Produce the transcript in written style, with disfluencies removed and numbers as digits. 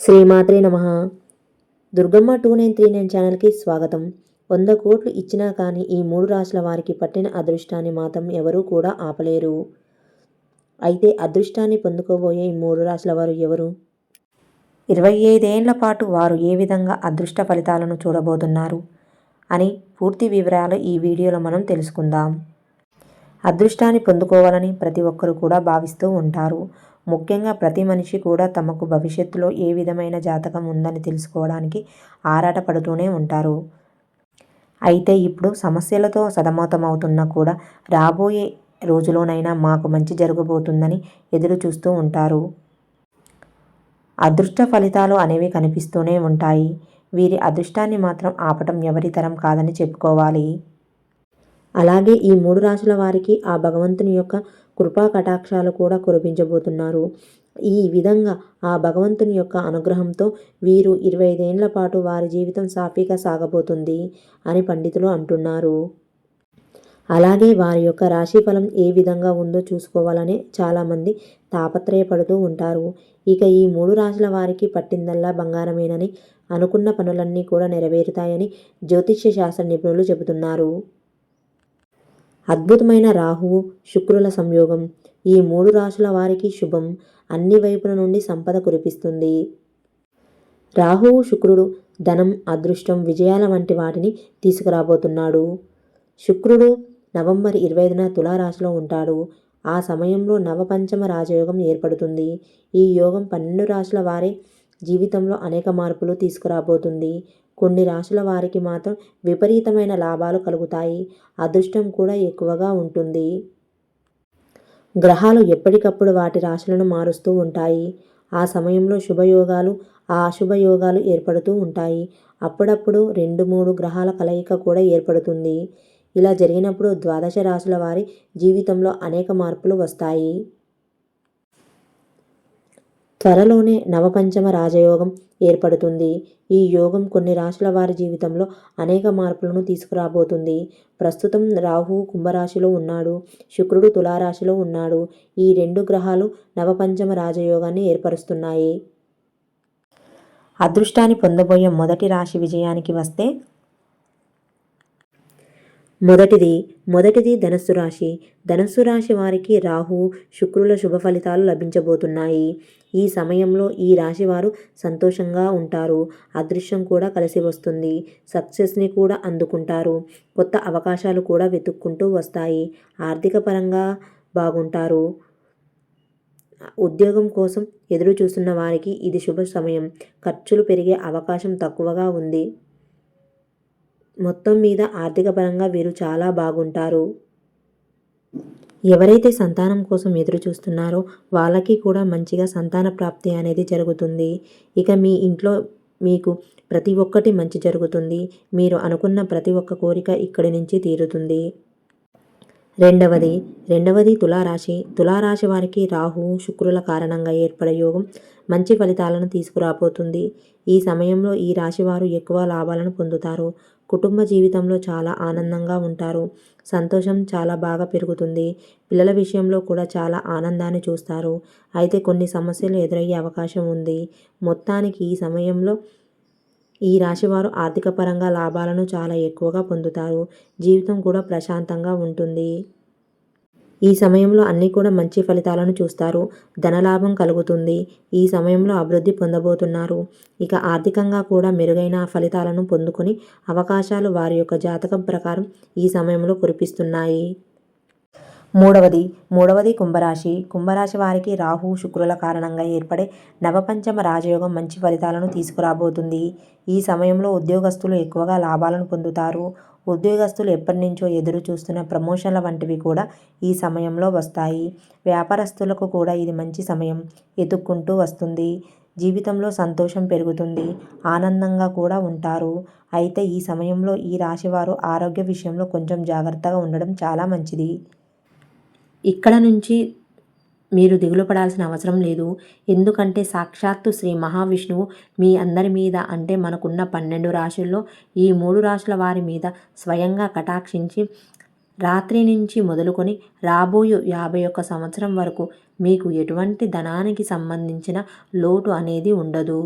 శ్రీమాత్రే నమః. దుర్గమ్మ 2939 ఛానల్కి స్వాగతం. 100 కోట్లు ఇచ్చినా కానీ ఈ 3 రాశుల వారికి పట్టిన అదృష్టాన్ని మాత్రం ఎవరూ కూడా ఆపలేరు. అయితే అదృష్టాన్ని పొందుకోబోయే ఈ 3 రాశుల వారు ఎవరు? 25 ఏళ్ల పాటు వారు ఏ విధంగా అదృష్ట ఫలితాలను చూడబోతున్నారు అని పూర్తి వివరాలు ఈ వీడియోలో మనం తెలుసుకుందాం. అదృష్టాన్ని పొందుకోవాలని ప్రతి ఒక్కరూ కూడా భావిస్తూ ఉంటారు. ముఖ్యంగా ప్రతి మనిషి కూడా తమకు భవిష్యత్తులో ఏ విధమైన జాతకం ఉందని తెలుసుకోవడానికి ఆరాటపడుతూనే ఉంటారు. అయితే ఇప్పుడు సమస్యలతో సతమతమవుతున్నా కూడా రాబోయే రోజులోనైనా మాకు మంచి జరగబోతుందని ఎదురు చూస్తూ ఉంటారు. అదృష్ట ఫలితాలు అనేవి కనిపిస్తూనే ఉంటాయి. వీరి అదృష్టాన్ని మాత్రం ఆపటం ఎవరి తరం కాదని చెప్పుకోవాలి. అలాగే ఈ 3 రాశుల వారికి ఆ భగవంతుని యొక్క కృపా కటాక్షాలు కూడా కురిపించబోతున్నారు. ఈ విధంగా ఆ భగవంతుని యొక్క అనుగ్రహంతో వీరు 25 ఏళ్ల పాటు వారి జీవితం సాఫీగా సాగబోతుంది అని పండితులు అంటున్నారు. అలాగే వారి యొక్క రాశి ఫలం ఏ విధంగా ఉందో చూసుకోవాలని చాలామంది తాపత్రయపడుతూ ఉంటారు. ఇక ఈ 3 రాశుల వారికి పట్టిందల్లా బంగారమేనని, అనుకున్న పనులన్నీ కూడా నెరవేరుతాయని జ్యోతిష్య శాస్త్ర నిపుణులు చెబుతున్నారు. అద్భుతమైన రాహువు శుక్రుల సంయోగం ఈ 3 రాశుల వారికి శుభం. అన్ని వైపుల నుండి సంపద కురిపిస్తుంది. రాహువు శుక్రుడు ధనం, అదృష్టం, విజయాల వంటి వాటిని తీసుకురాబోతున్నాడు. శుక్రుడు నవంబర్ 25న తులారాశిలో ఉంటాడు. ఆ సమయంలో నవపంచమ రాజయోగం ఏర్పడుతుంది. ఈ యోగం 12 రాశుల వారి జీవితంలో అనేక మార్పులు తీసుకురాబోతుంది. కొన్ని రాశుల వారికి మాత్రం విపరీతమైన లాభాలు కలుగుతాయి. అదృష్టం కూడా ఎక్కువగా ఉంటుంది. గ్రహాలు ఎప్పటికప్పుడు వాటి రాశులను మారుస్తూ ఉంటాయి. ఆ సమయంలో శుభయోగాలు, అశుభయోగాలు ఏర్పడుతూ ఉంటాయి. అప్పుడప్పుడు 2-3 గ్రహాల కలయిక కూడా ఏర్పడుతుంది. ఇలా జరిగినప్పుడు ద్వాదశ రాశుల వారి జీవితంలో అనేక మార్పులు వస్తాయి. త్వరలోనే నవపంచమ రాజయోగం ఏర్పడుతుంది. ఈ యోగం కొన్ని రాశుల వారి జీవితంలో అనేక మార్పులను తీసుకురాబోతుంది. ప్రస్తుతం రాహువు కుంభరాశిలో ఉన్నాడు. శుక్రుడు తులారాశిలో ఉన్నాడు. ఈ 2 గ్రహాలు నవపంచమ రాజయోగాన్ని ఏర్పరుస్తున్నాయి. అదృష్టాన్ని పొందబోయే మొదటి రాశి విజయానికి వస్తే మొదటిది ధనస్సు రాశి. ధనస్సు రాశి వారికి రాహువు శుక్రుల శుభ ఫలితాలు లభించబోతున్నాయి. ఈ సమయంలో ఈ రాశి వారు సంతోషంగా ఉంటారు. అదృష్టం కూడా కలిసి వస్తుంది. సక్సెస్ని కూడా అందుకుంటారు. కొత్త అవకాశాలు కూడా వెతుక్కుంటూ వస్తాయి. ఆర్థిక పరంగా బాగుంటారు. ఉద్యోగం కోసం ఎదురు చూస్తున్న వారికి ఇది శుభ సమయం. ఖర్చులు పెరిగే అవకాశం తక్కువగా ఉంది. మొత్తం మీద ఆర్థిక పరంగా వీరు చాలా బాగుంటారు. ఎవరైతే సంతానం కోసం ఎదురు చూస్తున్నారో వాళ్ళకి కూడా మంచిగా సంతాన ప్రాప్తి అనేది జరుగుతుంది. ఇక మీ ఇంట్లో మీకు ప్రతి ఒక్కటి మంచి జరుగుతుంది. మీరు అనుకున్న ప్రతి ఒక్క కోరిక ఇక్కడి నుంచి తీరుతుంది. రెండవది తులారాశి. తులారాశి వారికి రాహువు శుక్రుల కారణంగా ఏర్పడే యోగం మంచి ఫలితాలను తీసుకురాబోతుంది. ఈ సమయంలో ఈ రాశి వారు ఎక్కువ లాభాలను పొందుతారు. కుటుంబ జీవితంలో చాలా ఆనందంగా ఉంటారు. సంతోషం చాలా బాగా పెరుగుతుంది. పిల్లల విషయంలో కూడా చాలా ఆనందాన్ని చూస్తారు. అయితే కొన్ని సమస్యలు ఎదురయ్యే అవకాశం ఉంది. మొత్తానికి ఈ సమయంలో ఈ రాశివారు ఆర్థిక పరంగా లాభాలను చాలా ఎక్కువగా పొందుతారు. జీవితం కూడా ప్రశాంతంగా ఉంటుంది. ఈ సమయంలో అన్నీ కూడా మంచి ఫలితాలను చూస్తారు. ధనలాభం కలుగుతుంది. ఈ సమయంలో అభివృద్ధి పొందబోతున్నారు. ఇక ఆర్థికంగా కూడా మెరుగైన ఫలితాలను పొందుకొని అవకాశాలు వారి యొక్క జాతకం ప్రకారం ఈ సమయంలో కురిపిస్తున్నాయి. మూడవది కుంభరాశి. కుంభరాశి వారికి రాహు శుక్రుల కారణంగా ఏర్పడే నవపంచమ రాజయోగం మంచి ఫలితాలను తీసుకురాబోతుంది. ఈ సమయంలో ఉద్యోగస్తులు ఎక్కువగా లాభాలను పొందుతారు. ఉద్యోగస్తులు ఎప్పటి నుంచో ఎదురు చూస్తున్న ప్రమోషన్ల వంటివి కూడా ఈ సమయంలో వస్తాయి. వ్యాపారస్తులకు కూడా ఇది మంచి సమయం ఎదుక్కుంటూ వస్తుంది. జీవితంలో సంతోషం పెరుగుతుంది. ఆనందంగా కూడా ఉంటారు. అయితే ఈ సమయంలో ఈ రాశివారు ఆరోగ్య విషయంలో కొంచెం జాగ్రత్తగా ఉండడం చాలా మంచిది. ఇక్కడ నుంచి మీరు దిగులు పడాల్సిన అవసరం లేదు. ఎందుకంటే సాక్షాత్తు శ్రీ మహావిష్ణువు మీ అందరి మీద, అంటే మనకున్న 12 రాశుల్లో ఈ 3 రాశుల వారి మీద స్వయంగా కటాక్షించి రాత్రి నుంచి మొదలుకొని రాబోయే 51 సంవత్సరం వరకు మీకు ఎటువంటి ధనానికి సంబంధించిన లోటు అనేది ఉండదు.